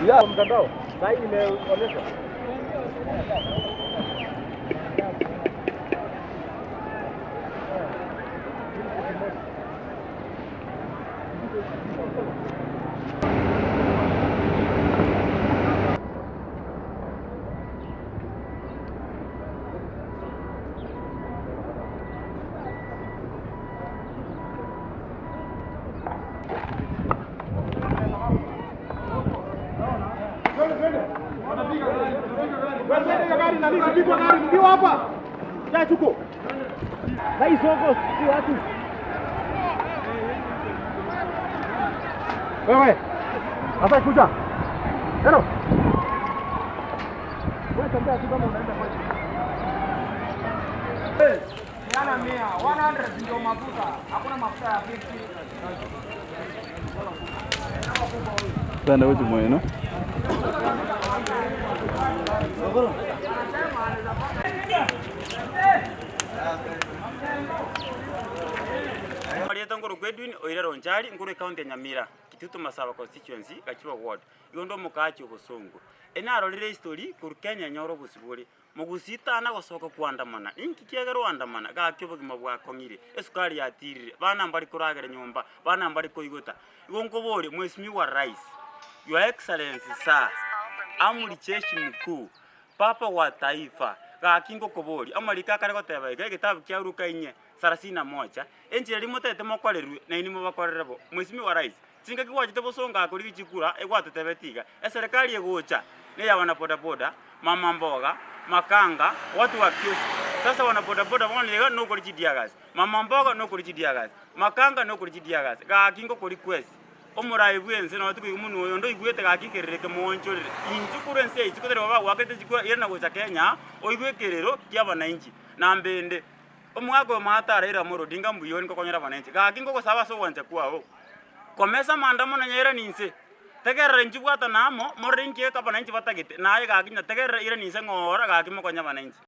Ya mtandao. Sasa hivi nimeonyesha. Wewe. Sasa kuja. Hello. Wewe tembea tu kama unaenda kwa. Yana 100 ndio mafuta. Hakuna mafuta ya 50. Sana wewe mweno. Marieta ngoro gwedwin oirero njari ngoro county Nyamira kitutu Masaba constituency Gachiwa ward igondo mukachi obosongo enaro rire history ku Kenya nyoro busiburi mugusita na gosoka kuandamana inki kiagero andamana gakyo bugima bwa kongire esukari yatirire bana mbari kuragera nyumba bana mbari koigota igongo bori mwesimi wa rais your excellency sir amuri cheshi mkuu papa wa taifa gakingo kobori amarika kare goteba gitabu kya ruka inye 31 enjira limotete mokoreru na ini mubakorerebo mwesimi wa rais singa kiwajite bosonga akori gichikura egwatetebetiga serikali egocha ne yabana boda boda mama mboga makanga watu wa kiosi sasa wana boda boda wanalega no kori chidiagas mama mboga no kori chidiagas makanga no kori chidiagas gakingo kori kwesi omurai bwense no tuku umuntu oyo ndo igwete gakikerereke monchorere injukuru ense ichikotere baba wakete chikura yena gocha Kenya oigwekerero kyabana inchi na mbende omwago matara ira morodinga mbuyoni kokonyera banenchi gakingo ko saba so wanje kwao komesa maandamano nyera ninse tegerera njubwata namo morinki ka banenchi batagite naye gakinya tegerera ira ninse ngora gakimo konya banenchi